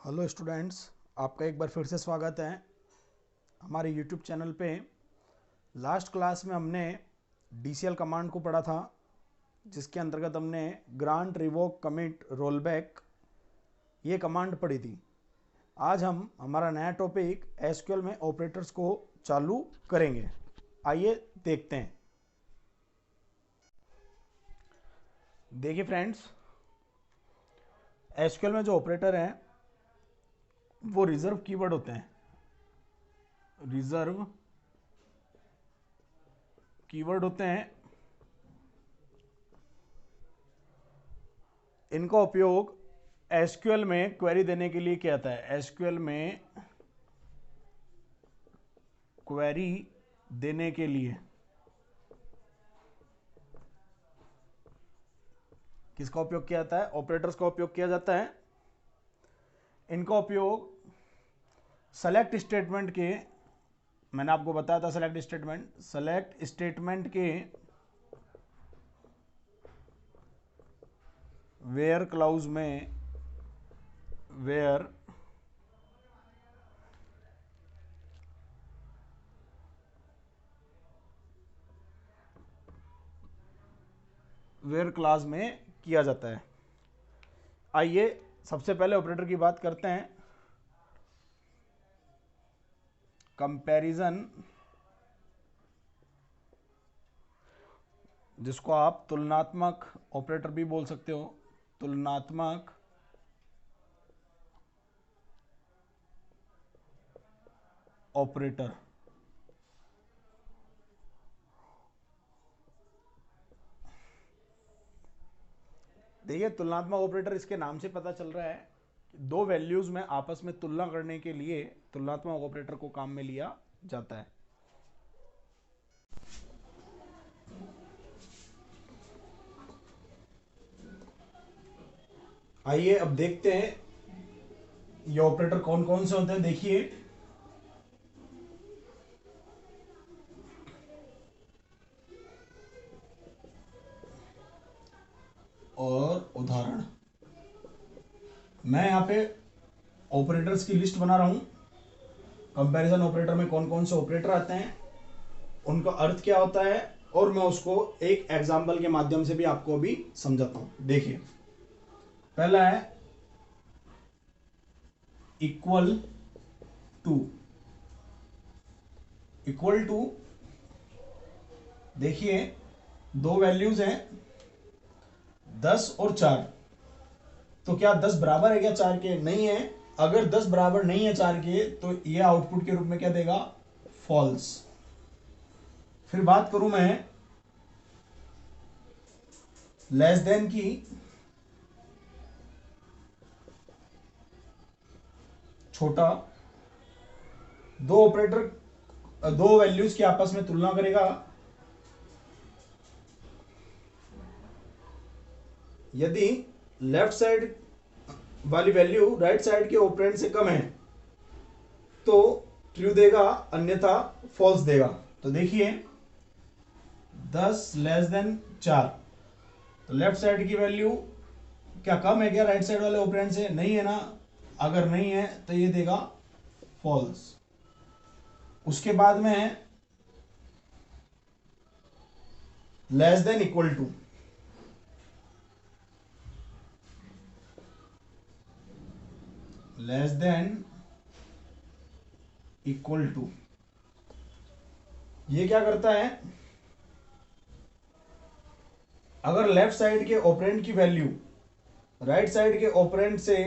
Hello students, आपका एक बार फिर से स्वागत है हमारे यूट्यूब चैनल पे। लास्ट क्लास में हमने DCL कमांड को पढ़ा था, जिसके अंतर्गत हमने ग्रांट, रिवोक, कमिट, रोलबैक ये कमांड पढ़ी थी। आज हम हमारा नया टॉपिक SQL में ऑपरेटर्स को चालू करेंगे। आइए देखते हैं। देखिए फ्रेंड्स, SQL में जो ऑपरेटर हैं वो रिजर्व कीवर्ड होते हैं। रिजर्व कीवर्ड होते हैं। इनका उपयोग SQL में क्वेरी देने के लिए किया जाता है। SQL में क्वेरी देने के लिए किसका उपयोग किया जाता है? ऑपरेटर्स का उपयोग किया जाता है। इनका उपयोग सेलेक्ट स्टेटमेंट के, मैंने आपको बताया था सेलेक्ट स्टेटमेंट के वेयर क्लाउज में, वेयर वेयर क्लास में किया जाता है। आइए सबसे पहले ऑपरेटर की बात करते हैं। कंपैरिजन, जिसको आप तुलनात्मक ऑपरेटर भी बोल सकते हो। तुलनात्मक ऑपरेटर। देखिए, तुलनात्मक ऑपरेटर इसके नाम से पता चल रहा है कि दो वैल्यूज में आपस में तुलना करने के लिए तुलनात्मक ऑपरेटर को काम में लिया जाता है। आइए अब देखते हैं ये ऑपरेटर कौन कौन से होते हैं। देखिए, और उदाहरण, मैं यहाँ पे ऑपरेटर्स की लिस्ट बना रहा हूं। कंपैरिजन ऑपरेटर में कौन कौन से ऑपरेटर आते हैं, उनका अर्थ क्या होता है, और मैं उसको एक एग्जाम्पल के माध्यम से भी आपको अभी समझाता हूं। देखिए, पहला है इक्वल टू। इक्वल टू, देखिए दो वैल्यूज हैं 10 और 4। तो क्या 10 बराबर है क्या 4 के? नहीं है। अगर 10 बराबर नहीं है 4 के तो यह आउटपुट के रूप में क्या देगा? फॉल्स। फिर बात करूं मैं लेस देन की, छोटा। दो ऑपरेटर दो वैल्यूज की आपस में तुलना करेगा। यदि लेफ्ट साइड वाली वैल्यू राइट साइड के ऑपरेंड से कम है तो ट्रू देगा, अन्यथा फॉल्स देगा। तो देखिए 10 लेस देन 4, तो लेफ्ट साइड की वैल्यू क्या कम है क्या राइट साइड वाले ऑपरेंड से? नहीं है ना। अगर नहीं है तो ये देगा फॉल्स। उसके बाद में है less than equal to. Less than equal to, ये क्या करता है? अगर लेफ्ट साइड के ऑपरेंड की वैल्यू राइट साइड के ऑपरेंड से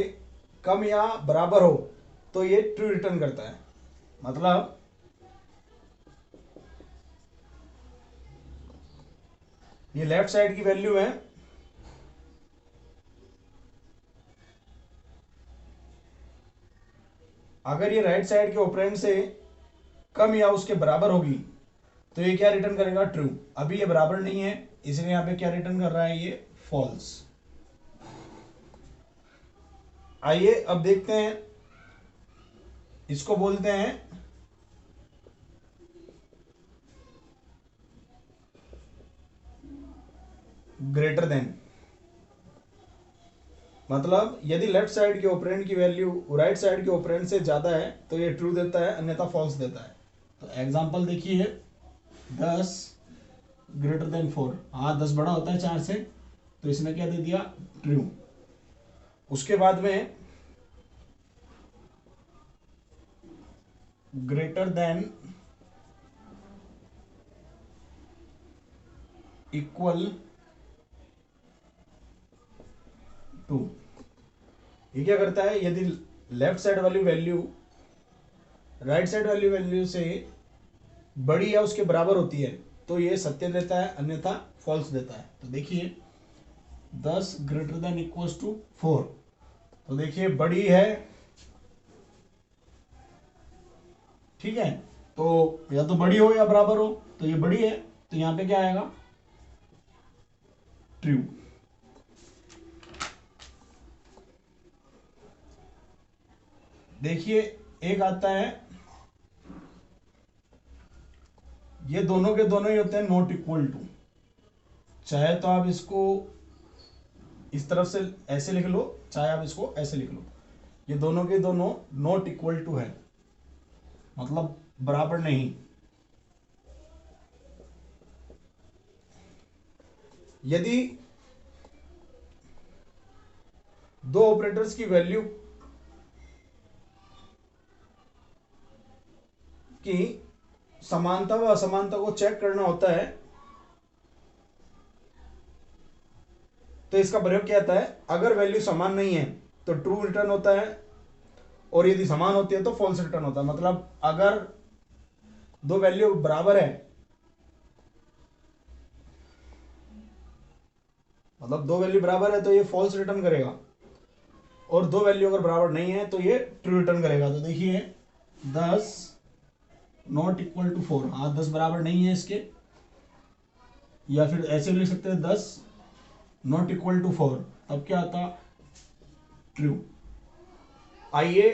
कम या बराबर हो तो ये ट्रू रिटर्न करता है। मतलब ये लेफ्ट साइड की वैल्यू है, अगर ये राइट साइड के ऑपरेंड से कम या उसके बराबर होगी तो ये क्या रिटर्न करेगा? ट्रू। अभी ये बराबर नहीं है, इसलिए यहां पे क्या रिटर्न कर रहा है? ये फॉल्स। आइए अब देखते हैं, इसको बोलते हैं ग्रेटर देन। मतलब यदि लेफ्ट साइड के ऑपरेंड की वैल्यू राइट साइड के ऑपरेंड से ज़्यादा है तो ये ट्रू देता है, अन्यथा फॉल्स देता है। तो एग्जांपल देखिए, 10 ग्रेटर देन 4, हाँ 10 बड़ा होता है 4 से, तो इसने क्या दे दिया, ट्रू। उसके बाद में ग्रेटर देन इक्वल टू, ये क्या करता है, यदि लेफ्ट साइड वाली वैल्यू राइट साइड वाली वैल्यू से बड़ी या उसके बराबर होती है तो ये सत्य देता है, अन्यथा फॉल्स देता है। तो देखिए 10 ग्रेटर देन इक्वल टू 4, तो देखिए बड़ी है, ठीक है, तो या तो बड़ी हो या बराबर हो, तो ये बड़ी है, तो यहां पे क्या आएगा, ट्रू। देखिए एक आता है, ये दोनों के दोनों ही होते हैं नॉट इक्वल टू, चाहे तो आप इसको इस तरफ से ऐसे लिख लो, चाहे आप इसको ऐसे लिख लो, ये दोनों के दोनों नॉट इक्वल टू है, मतलब बराबर नहीं। यदि दो ऑपरेटर्स की वैल्यू की समानता व असमानता को चेक करना होता है तो इसका प्रयोग क्या आता है, अगर वैल्यू समान नहीं है तो ट्रू रिटर्न होता है, और यदि समान होती है तो फॉल्स रिटर्न होता है। मतलब अगर दो वैल्यू बराबर है, मतलब दो वैल्यू बराबर है तो ये फॉल्स रिटर्न करेगा, और दो वैल्यू अगर बराबर नहीं है तो ये ट्रू रिटर्न करेगा। तो देखिए 10 नॉट इक्वल टू 4, हाँ 10 बराबर नहीं है इसके, या फिर ऐसे भी लिख सकते हैं 10 नॉट इक्वल टू 4, तब क्या आता, ट्रू। आइए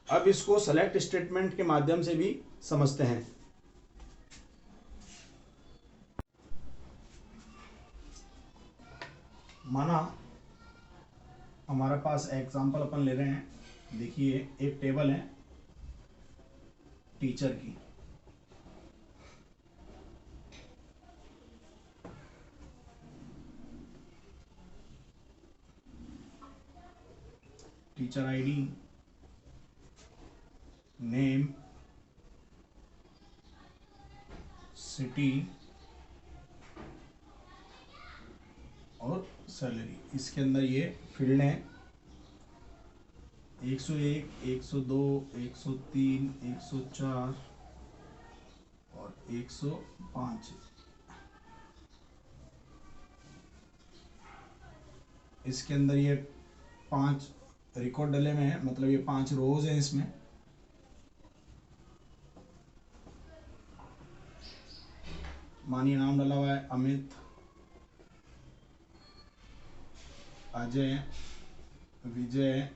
अब इसको सेलेक्ट स्टेटमेंट के माध्यम से भी समझते हैं। माना हमारे पास एग्जांपल अपन ले रहे हैं, देखिए एक टेबल है टीचर की, टीचर आईडी, नेम, सिटी और सैलरी, इसके अंदर ये फील्ड है 101, 102, 103, 104 और 105। इसके अंदर ये 5 रिकॉर्ड डले में है, मतलब ये 5 रोज हैं इसमें। मानिए नाम डला हुआ है अमित, अजय, विजय,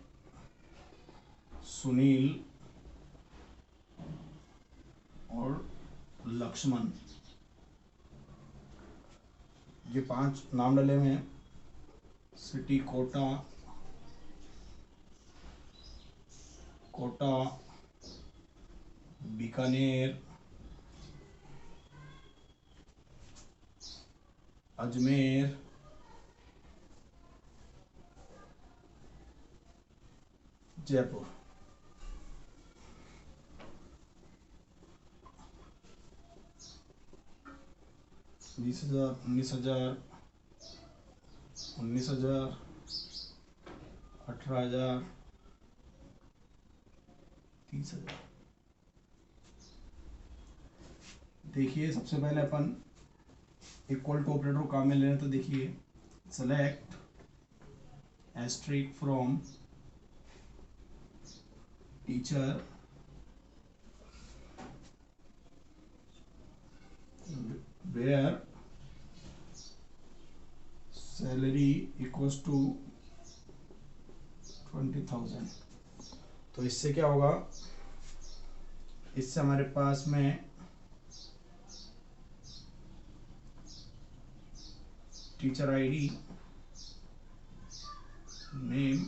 सुनील और लक्ष्मण, ये 5 नाम डले हुए हैं। सिटी कोटा, कोटा, बीकानेर, अजमेर, जयपुर। 20,000, 19,000, 19,000, 18,000, 30,000। देखिए सबसे पहले अपन इक्वल टू ऑपरेटर को काम में ले रहे हैं, तो देखिए select asterisk from teacher where salary equals to 20,000। तो इससे क्या होगा, इससे हमारे पास में teacher ID name,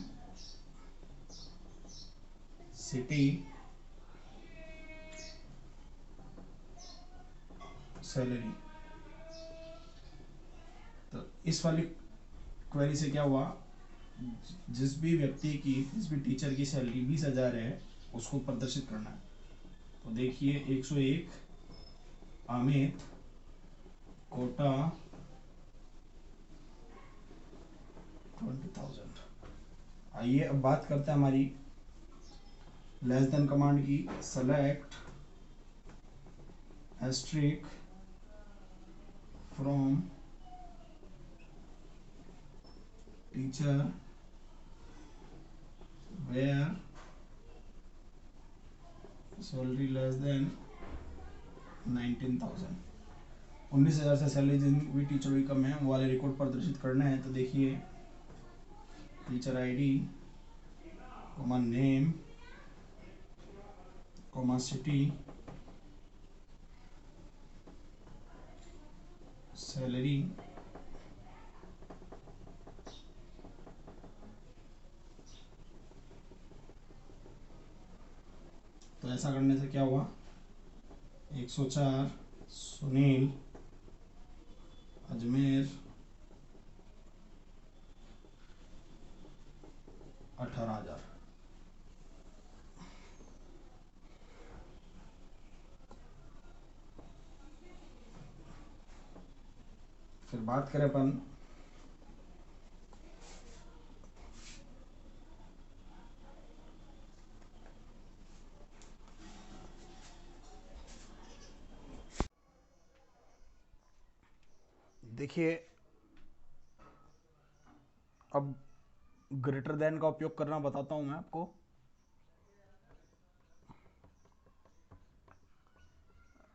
city, salary. तो इस वाली क्वेरी से क्या हुआ, जिस भी व्यक्ति की, जिस भी टीचर की सैलरी 20,000 है उसको प्रदर्शित करना है। तो देखिए 101 अमित, कोटा 20,000। आइए अब बात करते हैं हमारी लेस देन कमांड की। Select asterisk from teacher where salary less than 19,000। 19,000 से सैलरी जिन भी टीचर की कम है वो वाले रिकॉर्ड प्रदर्शित करने हैं। तो देखिए teacher ID, comma name, comma city, salary. तो ऐसा करने से क्या हुआ, 104 सुनील, अजमेर 18,000। फिर बात करें अपन देखिए अब ग्रेटर देन का उपयोग करना बताता हूं मैं आपको।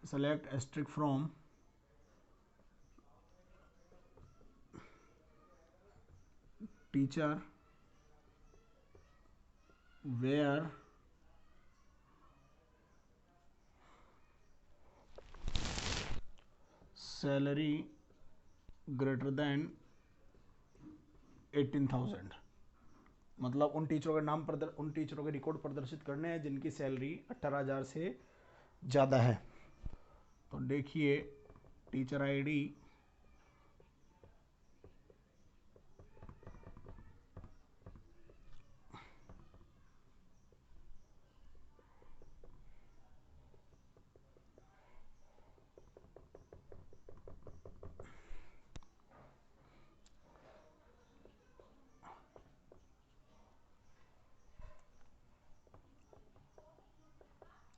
Select asterisk from teacher where salary greater than 18,000। मतलब उन टीचरों के नाम उन टीचरों के रिकॉर्ड प्रदर्शित करने हैं जिनकी सैलरी 18,000 से ज़्यादा है। तो देखिए टीचर आईडी,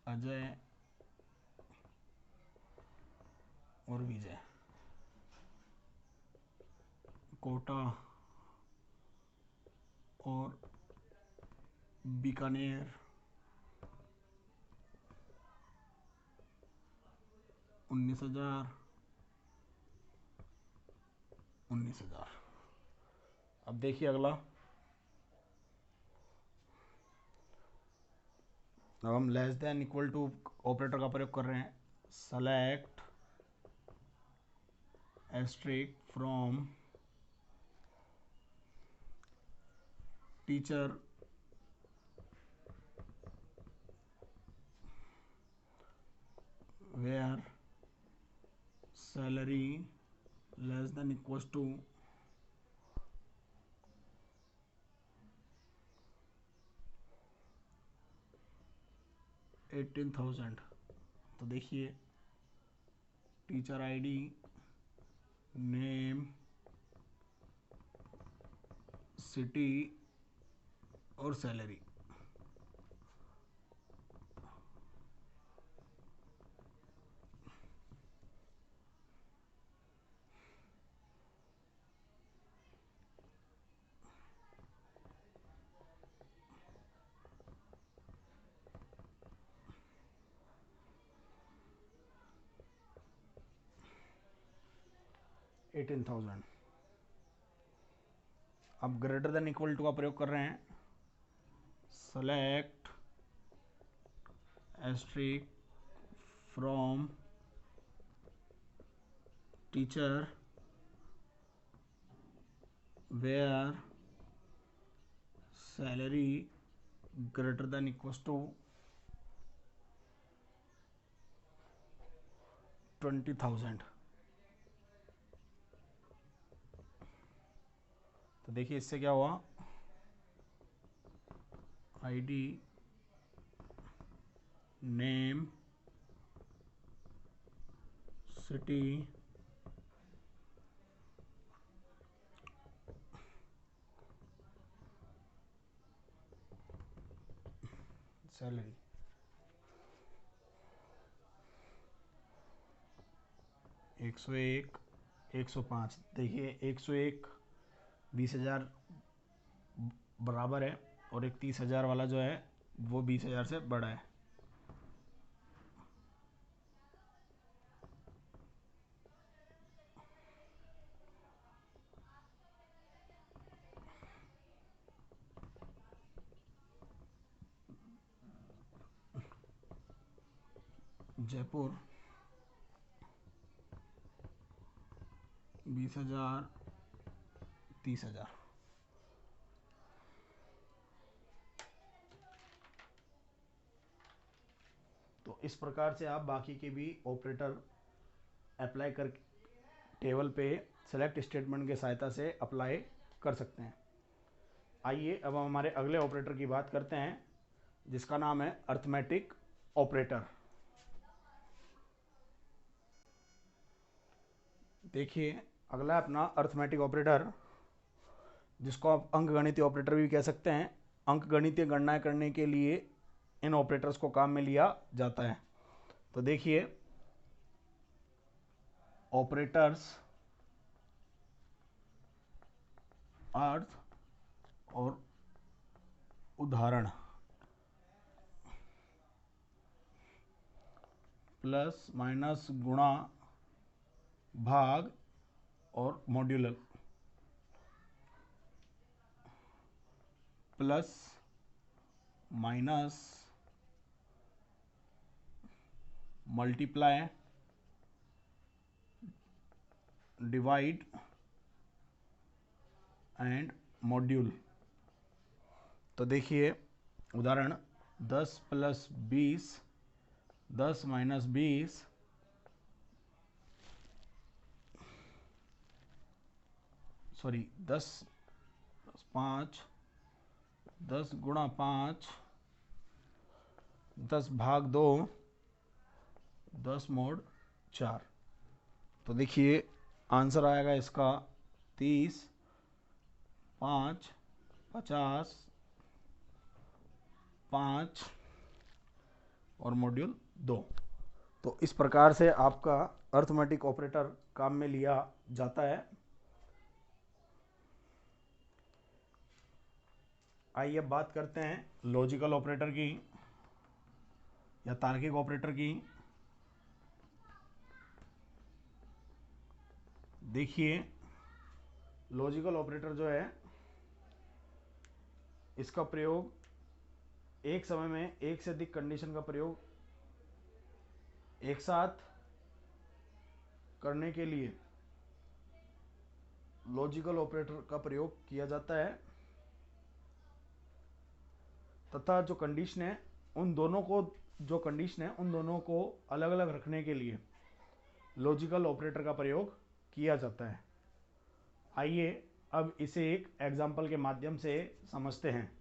अजय और विजय, कोटा और बीकानेर 19,000 19,000। अब देखिए अगला, अब हम less than equal to operator का प्रयोग कर रहे हैं। Select asterisk from teacher where salary less than equal to 18,000। तो देखिए टीचर आईडी, नेम, सिटी और सैलरी। $18,000। अब ग्रेटर देन इक्वल टू का प्रयोग कर रहे हैं। Select asterisk from teacher where salary greater than equals to 20,000। तो देखिए इससे क्या हुआ, आईडी, नेम, सिटी, सैलरी। एक 101, 105। देखिए 101 20,000 बराबर है, और एक 30,000 वाला जो है वो 20,000 से बड़ा है। जयपुर 20,000, 30,000। तो इस प्रकार से आप बाकी के भी ऑपरेटर अप्लाई कर टेबल पे सेलेक्ट स्टेटमेंट के सहायता से अप्लाई कर सकते हैं। आइए अब हम हमारे अगले ऑपरेटर की बात करते हैं, जिसका नाम है अर्थमेटिक ऑपरेटर। देखिए अगला अपना अर्थमेटिक ऑपरेटर, जिसको आप अंकगणितीय ऑपरेटर भी कह सकते हैं। अंकगणितीय गणनाएं करने के लिए इन ऑपरेटर्स को काम में लिया जाता है। तो देखिए ऑपरेटर्स अर्थ और उदाहरण, प्लस माइनस गुणा भाग और modular, plus minus multiply divide and module. तो देखिए उदाहरण 10 + 20, 10 - 20, सॉरी 10 + 5, 10 × 5, 10 भाग 2, 10 mod 4। तो देखिए आंसर आएगा इसका 30, 5, 50, 5 और मॉड्यूल 2। तो इस प्रकार से आपका अर्थमेटिक ऑपरेटर काम में लिया जाता है। आइए अब बात करते हैं लॉजिकल ऑपरेटर की या तार्किक ऑपरेटर की। देखिए लॉजिकल ऑपरेटर जो है, इसका प्रयोग एक समय में एक से अधिक कंडीशन का प्रयोग एक साथ करने के लिए लॉजिकल ऑपरेटर का प्रयोग किया जाता है, तथा जो कंडीशन है उन दोनों को अलग अलग रखने के लिए लॉजिकल ऑपरेटर का प्रयोग किया जाता है। आइए अब इसे एक एग्जाम्पल के माध्यम से समझते हैं।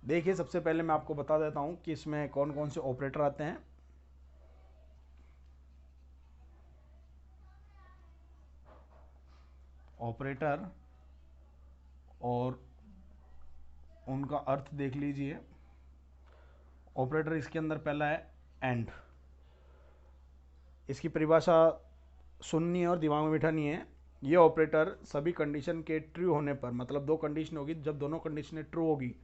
देखिए सबसे पहले मैं आपको बता देता हूं कि इसमें कौन कौन से ऑपरेटर आते हैं। ऑपरेटर और उनका अर्थ देख लीजिए। ऑपरेटर इसके अंदर पहला है एंड। इसकी परिभाषा सुननी है और दिमाग में बिठानी है। ये ऑपरेटर सभी कंडीशन के ट्रू होने पर, मतलब दो कंडीशन होगी, जब दोनों कंडीशनें ट्रू होगी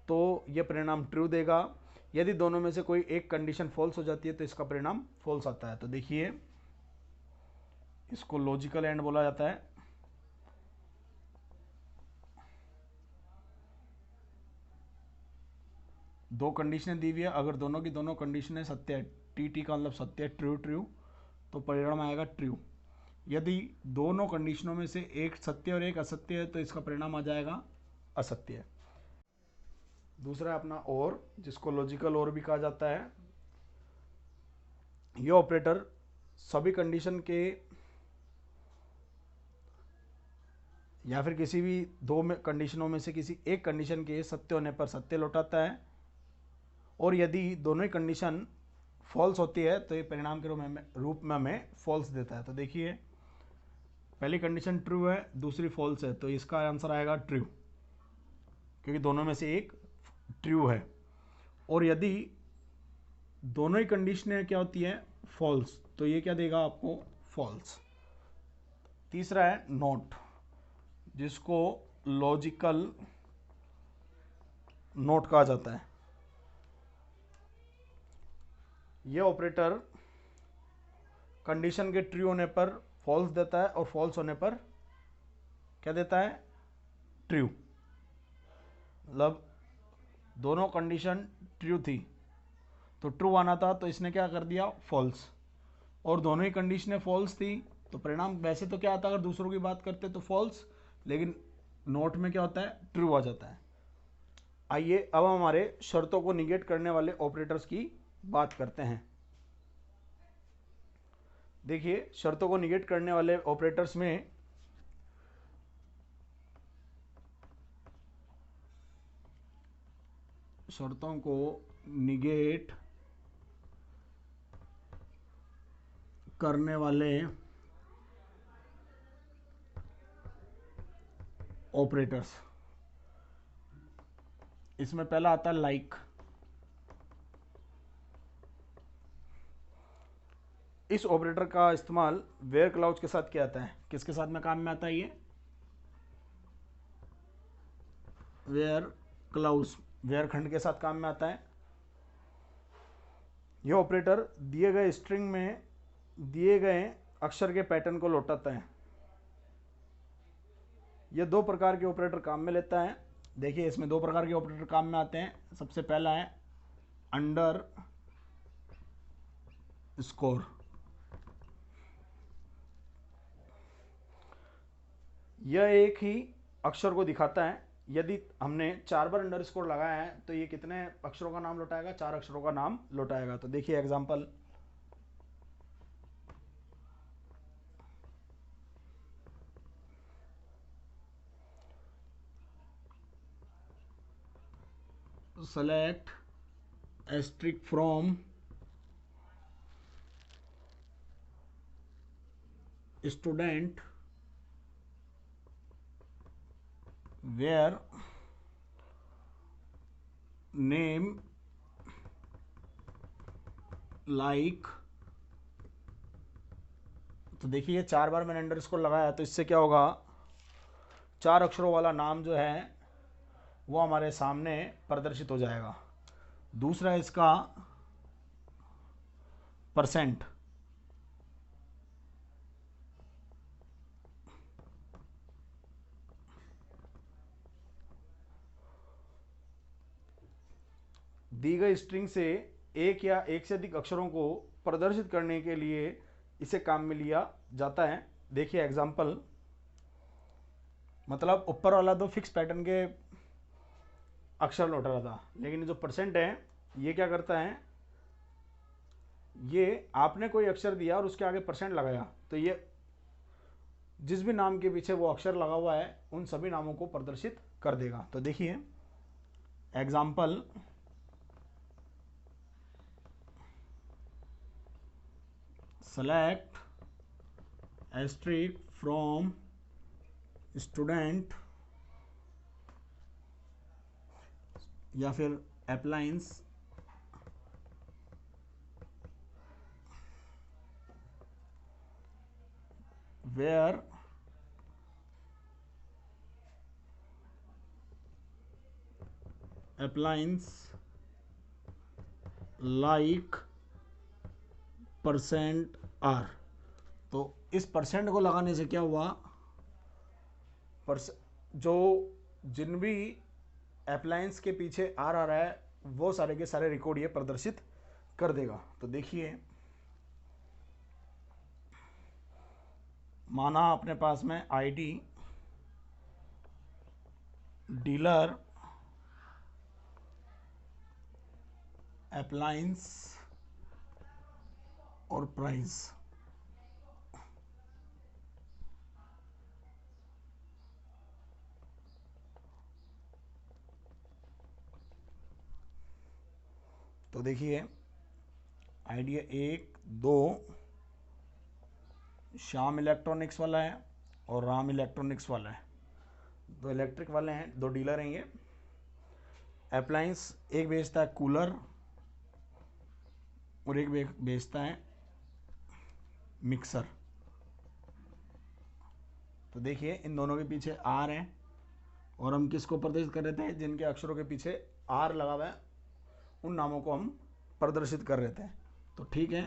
तो ये परिणाम ट्रू देगा। यदि दोनों में से कोई एक कंडीशन फॉल्स हो जाती है तो इसका परिणाम फॉल्स आता है। तो देखिए इसको लॉजिकल एंड बोला जाता है। दो कंडीशनें दी हुई है, अगर दोनों की दोनों कंडीशनें सत्य है, टी का मतलब सत्य है, ट्रू ट्रू, तो परिणाम आएगा ट्रू। यदि दोनों कंडीशनों में से एक सत्य और एक असत्य है तो इसका परिणाम आ जाएगा असत्य है। दूसरा है अपना और, जिसको लॉजिकल और भी कहा जाता है। यह ऑपरेटर सभी कंडीशन के या फिर किसी भी दो में कंडीशनों में से किसी एक कंडीशन के सत्य होने पर सत्य लौटाता है, और यदि दोनों ही कंडीशन फॉल्स होती है तो ये परिणाम के रूप में हमें फॉल्स देता है। तो देखिए, पहली कंडीशन ट्रू है, दूसरी फॉल्स है, तो इसका आंसर आएगा ट्रू, क्योंकि दोनों में से एक ट्रू है। और यदि दोनों ही कंडीशनें क्या होती है, फॉल्स, तो ये क्या देगा आपको, फॉल्स। तीसरा है नॉट, जिसको लॉजिकल नोट कहा जाता है। यह ऑपरेटर कंडीशन के ट्रू होने पर फॉल्स देता है और फॉल्स होने पर क्या देता है, ट्रू। मतलब दोनों कंडीशन ट्रू थी तो ट्रू आना था, तो इसने क्या कर दिया, फॉल्स। और दोनों ही कंडीशनें फॉल्स थी तो परिणाम वैसे तो क्या आता, अगर दूसरों की बात करते तो फॉल्स, लेकिन नोट में क्या होता है, ट्रू आ जाता है। आइए अब हमारे शर्तों को निगेट करने वाले ऑपरेटर्स की बात करते हैं। देखिए, शर्तों को निगेट करने वाले ऑपरेटर्स में शर्तों को निगेट करने वाले ऑपरेटर्स, इसमें पहला आता है लाइक। इस ऑपरेटर का इस्तेमाल वेयर क्लाउज के साथ किया जाता है। किसके साथ में काम में आता है ये, वेयर क्लाउज, वेयर खंड के साथ काम में आता है। यह ऑपरेटर दिए गए स्ट्रिंग में दिए गए अक्षर के पैटर्न को लौटाता है। यह दो प्रकार के ऑपरेटर काम में लेता है। देखिए, इसमें दो प्रकार के ऑपरेटर काम में आते हैं। सबसे पहला है अंडर स्कोर। यह एक ही अक्षर को दिखाता है। यदि हमने 4 बार अंडर स्कोर लगाया है तो ये कितने अक्षरों का नाम लौटाएगा, 4 अक्षरों का नाम लौटाएगा। तो देखिए example, select asterisk from student where name like. तो देखिए 4 बार मैंने अंडर स्कोर लगाया, तो इससे क्या होगा, 4 अक्षरों वाला नाम जो है वो हमारे सामने प्रदर्शित हो जाएगा। दूसरा इसका परसेंट, दी गई स्ट्रिंग से एक या एक से अधिक अक्षरों को प्रदर्शित करने के लिए इसे काम में लिया जाता है। देखिए एग्जांपल, मतलब ऊपर वाला तो फिक्स पैटर्न के अक्षर लौट रहा था, लेकिन जो परसेंट है ये क्या करता है, ये आपने कोई अक्षर दिया और उसके आगे परसेंट लगाया, तो ये जिस भी नाम के पीछे वो अक्षर लगा हुआ है उन सभी नामों को प्रदर्शित कर देगा। तो देखिए example, select asterisk from student, या फिर appliance where appliance like percent R. तो इस परसेंट को लगाने से क्या हुआ, जो जिन भी अप्लायंस के पीछे आर आ रहा है वो सारे के सारे रिकॉर्ड ये प्रदर्शित कर देगा। तो देखिए, माना अपने पास में आईडी डीलर अप्लायंस और प्राइस। तो देखिए आइडिया 1, 2 श्याम इलेक्ट्रॉनिक्स वाला है और राम इलेक्ट्रॉनिक्स वाला है, दो इलेक्ट्रिक वाले हैं, दो डीलर हैं ये। अप्लायंस एक बेचता है कूलर और एक बेचता है मिक्सर। तो देखिए इन दोनों के पीछे आर है और हम किसको प्रदर्शित कर रहे थे, जिनके अक्षरों के पीछे आर लगा हुआ है उन नामों को हम प्रदर्शित कर रहे थे। तो ठीक है,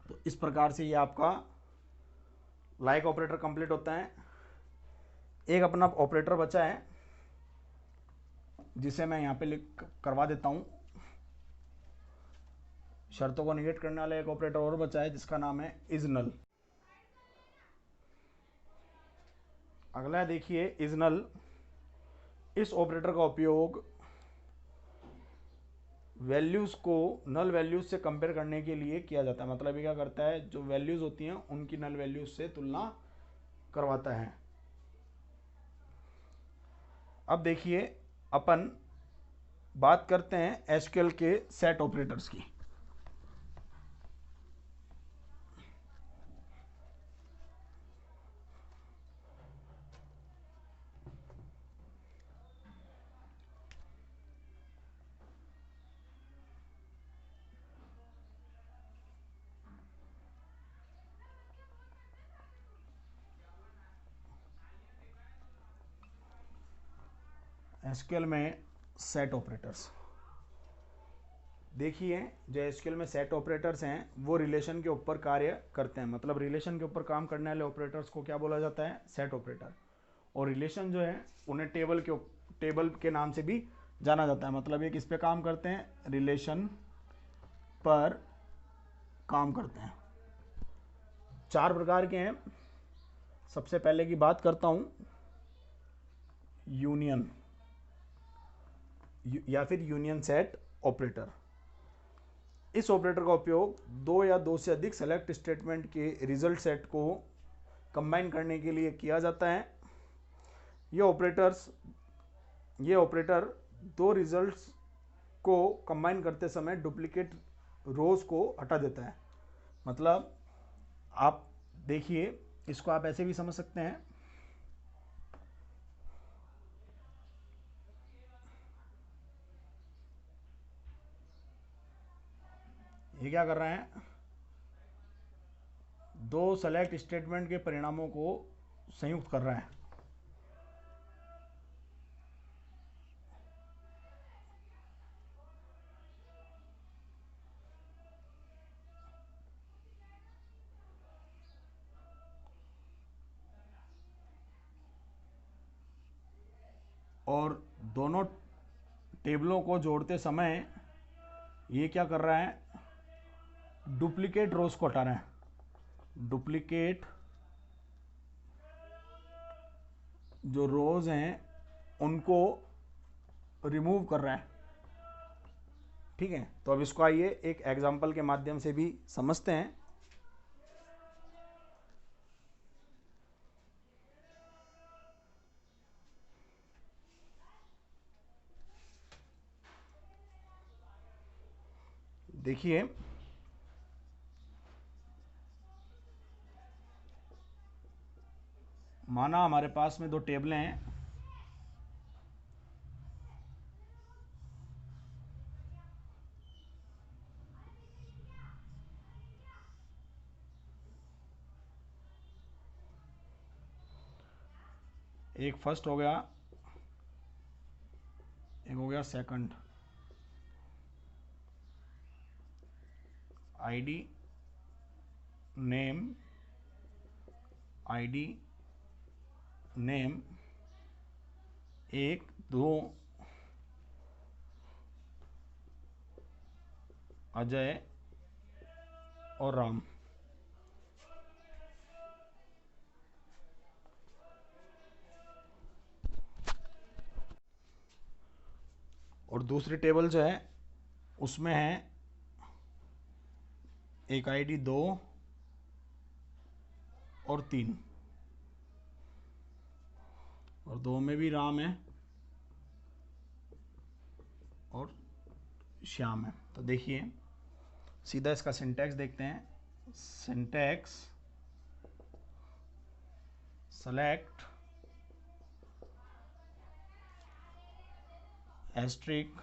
तो इस प्रकार से ये आपका लाइक ऑपरेटर कंप्लीट होता है। एक अपना ऑपरेटर बचा है जिसे मैं यहाँ पे लिख करवा देता हूँ। शर्तों को निगेट करने वाला एक ऑपरेटर और बचा है जिसका नाम है इज नल। अगला देखिए इज नल। इस ऑपरेटर का उपयोग वैल्यूज़ को नल वैल्यूज़ से कंपेयर करने के लिए किया जाता है। मतलब ये क्या करता है, जो वैल्यूज़ होती हैं उनकी नल वैल्यूज़ से तुलना करवाता है। अब देखिए अपन बात करते हैं एसक्यूएल के सेट ऑपरेटर्स की। एसक्यूएल में सेट ऑपरेटर्स देखिए, जो एसक्यूएल में सेट ऑपरेटर्स हैं वो रिलेशन के ऊपर कार्य करते हैं। मतलब रिलेशन के ऊपर काम करने वाले ऑपरेटर्स को क्या बोला जाता है, सेट ऑपरेटर। और रिलेशन जो है उन्हें टेबल के नाम से भी जाना जाता है। मतलब ये किस पे काम करते हैं, रिलेशन पर काम करते हैं। 4 प्रकार के हैं। सबसे पहले की बात करता हूं, यूनियन या फिर यूनियन सेट ऑपरेटर। इस ऑपरेटर का उपयोग 2 या 2 से अधिक सेलेक्ट स्टेटमेंट के रिजल्ट सेट को कंबाइन करने के लिए किया जाता है। ये ऑपरेटर 2 रिजल्ट्स को कंबाइन करते समय डुप्लीकेट रोज को हटा देता है। मतलब आप देखिए, इसको आप ऐसे भी समझ सकते हैं, ये क्या कर रहे हैं, 2 सेलेक्ट स्टेटमेंट के परिणामों को संयुक्त कर रहा है। और दोनों टेबलों को जोड़ते समय ये क्या कर रहा है, डुप्लीकेट रोज को हटा रहा है। डुप्लीकेट जो रोज हैं उनको रिमूव कर रहा है। ठीक है, तो अब इसको आइए एक एग्जांपल के माध्यम से भी समझते हैं। देखिए माना हमारे पास में 2 टेबलें हैं। एक फर्स्ट हो गया, एक हो गया second. ID name, ID name 1, 2 Ajay और राम। दूसरी टेबल जो है उसमें है एक आईडी 2 और 3, और 2 में भी राम है और श्याम है। तो देखिए सीधा इसका सिंटैक्स देखते हैं। Syntax select asterisk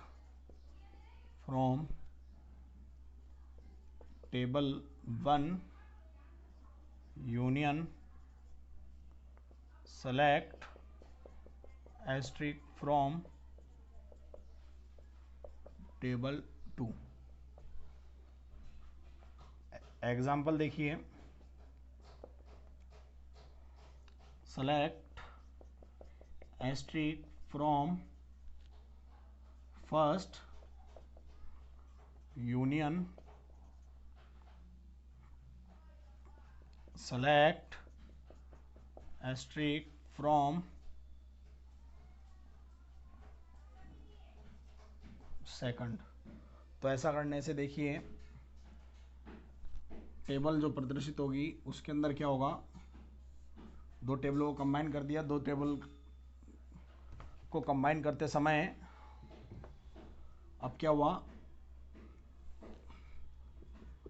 from table 1 union select asterisk from table 2। Example देखिए, select asterisk from first union select asterisk from second. तो ऐसा करने से देखिए टेबल जो प्रदर्शित होगी उसके अंदर क्या होगा, दो टेबलों को कंबाइन कर दिया। दो टेबल को कंबाइन करते समय अब क्या हुआ,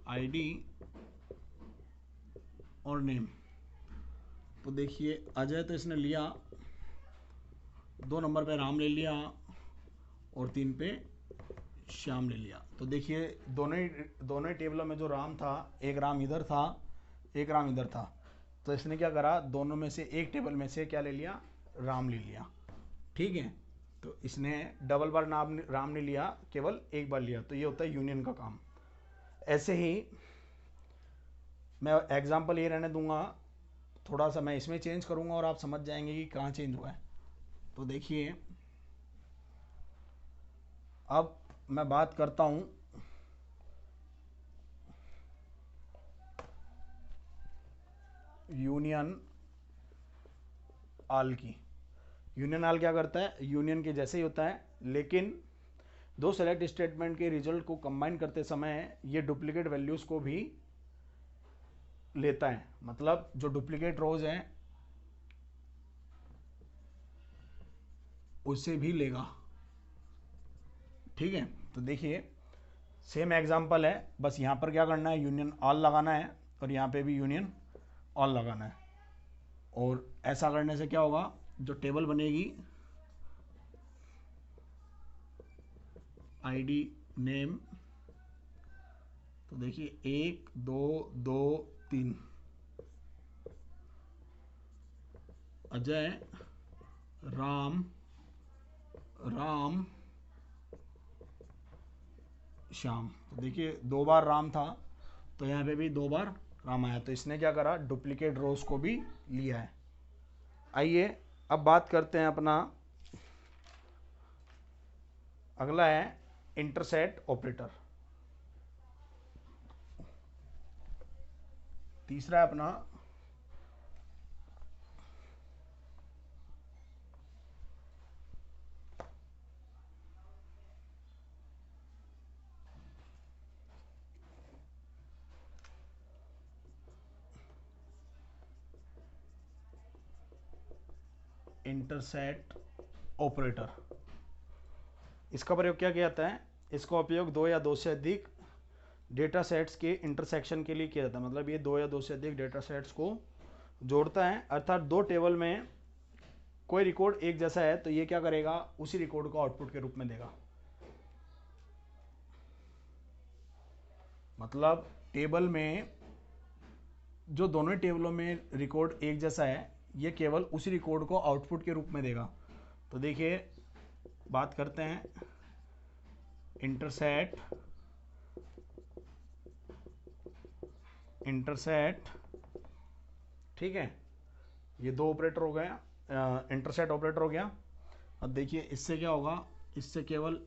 आईडी और नेम। तो देखिए अजय तो इसने लिया, 2 नंबर पे राम ले लिया और 3 पे श्याम ले लिया। तो देखिए दोनों ही टेबलों में जो राम था, एक राम इधर था एक राम इधर था। तो इसने क्या करा, दोनों में से एक टेबल में से क्या ले लिया, राम ले लिया। ठीक है, तो इसने डबल बार राम नहीं लिया, केवल एक बार लिया। तो ये होता है यूनियन का काम। ऐसे ही मैं एग्जाम्पल ये रहने दूंगा, थोड़ा सा मैं इसमें चेंज करूंगा और आप समझ जाएंगे कि कहाँ चेंज हुआ है। तो देखिए अब मैं बात करता हूं यूनियन आल की। यूनियन आल क्या करता है, यूनियन के जैसे ही होता है, लेकिन दो सेलेक्ट स्टेटमेंट के रिजल्ट को कंबाइन करते समय ये डुप्लीकेट वैल्यूज को भी लेता है। मतलब जो डुप्लीकेट रोज हैं उससे भी लेगा। ठीक है, तो देखिए सेम एग्जांपल है, बस यहां पर क्या करना है, यूनियन ऑल लगाना है और यहां पे भी यूनियन ऑल लगाना है। और ऐसा करने से क्या होगा, जो टेबल बनेगी आईडी नेम, तो देखिए 1 2 2 3 अजय राम राम श्याम। तो देखिए 2 बार राम था तो यहाँ पे भी 2 बार राम आया। तो इसने क्या करा, डुप्लीकेट रोज को भी लिया है। आइए अब बात करते हैं अपना अगला है इंटरसेक्ट ऑपरेटर। तीसरा है अपना इंटरसेक्ट ऑपरेटर। इसका प्रयोग क्या किया जाता है, इसका उपयोग 2 या 2 से अधिक डेटा सेट्स के इंटरसेक्शन के लिए किया जाता है। मतलब ये 2 या 2 से अधिक डेटा सेट्स को जोड़ता है। अर्थात 2 टेबल में कोई रिकॉर्ड एक जैसा है तो ये क्या करेगा, उसी रिकॉर्ड को आउटपुट के रूप में देगा। मतलब टेबल में जो दोनों टेबलों में रिकॉर्ड एक जैसा है, ये केवल उसी रिकॉर्ड को आउटपुट के रूप में देगा। तो देखिए बात करते हैं इंटरसेक्ट। ठीक है, ये 2 ऑपरेटर हो गया, इंटरसेक्ट ऑपरेटर हो गया। अब देखिए इससे क्या होगा, इससे केवल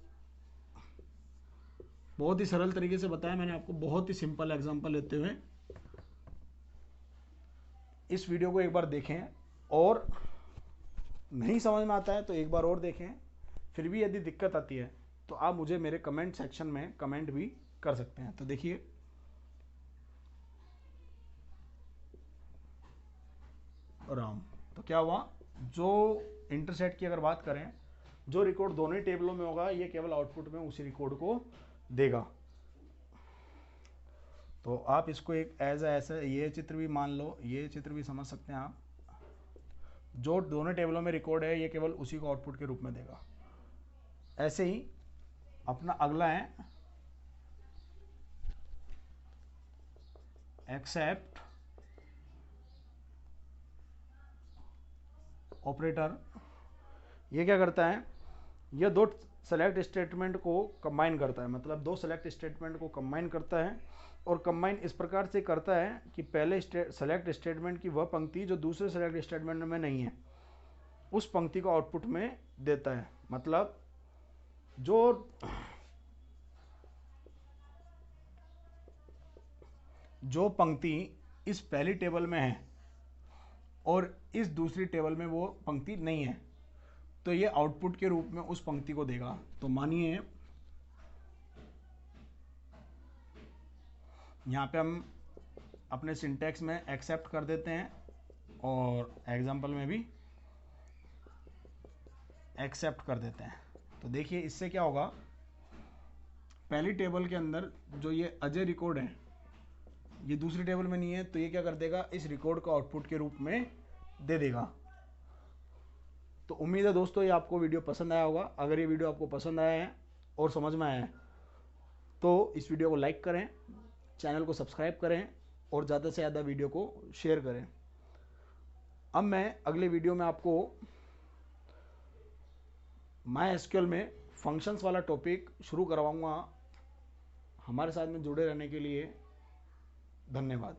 बहुत ही सरल तरीके से बताया मैंने आपको, बहुत ही सिंपल एग्जांपल लेते हुए। इस वीडियो को एक बार देखें और नहीं समझ में आता है तो एक बार और देखें। फिर भी यदि दिक्कत आती है तो आप मुझे मेरे कमेंट सेक्शन में कमेंट भी कर सकते हैं। तो देखिए राम, तो क्या हुआ, जो इंटरसेट की अगर बात करें, जो रिकॉर्ड दोनों ही टेबलों में होगा ये केवल आउटपुट में उसी रिकॉर्ड को देगा। तो आप इसको एक ऐसे ये चित्र भी मान लो, ये चित्र भी समझ सकते हैं आप, जो दोनों टेबलों में रिकॉर्ड है ये केवल उसी को आउटपुट के रूप में देगा। ऐसे ही अपना अगला है एक्सेप्ट ऑपरेटर। ये क्या करता है, ये दो सेलेक्ट स्टेटमेंट को कंबाइन करता है, मतलब दो सेलेक्ट स्टेटमेंट को कंबाइन करता है, और कंबाइन इस प्रकार से करता है कि पहले सेलेक्ट स्टेटमेंट की वह पंक्ति जो दूसरे सेलेक्ट स्टेटमेंट में नहीं है उस पंक्ति को आउटपुट में देता है। मतलब जो पंक्ति इस पहली टेबल में है और इस दूसरी टेबल में वो पंक्ति नहीं है, तो ये आउटपुट के रूप में उस पंक्ति को देगा। तो मानिए यहाँ पे हम अपने सिंटैक्स में एक्सेप्ट कर देते हैं और एग्जाम्पल में भी एक्सेप्ट कर देते हैं। तो देखिए इससे क्या होगा, पहली टेबल के अंदर जो ये अजय रिकॉर्ड है ये दूसरी टेबल में नहीं है, तो ये क्या कर देगा, इस रिकॉर्ड को आउटपुट के रूप में दे देगा। तो उम्मीद है दोस्तों ये आपको वीडियो पसंद आया होगा। अगर ये वीडियो आपको पसंद आया है और समझ में आया है तो इस वीडियो को लाइक करें, चैनल को सब्सक्राइब करें और ज़्यादा से ज़्यादा वीडियो को शेयर करें। अब मैं अगले वीडियो में आपको MySQL में फंक्शंस वाला टॉपिक शुरू करवाऊंगा। हमारे साथ में जुड़े रहने के लिए धन्यवाद।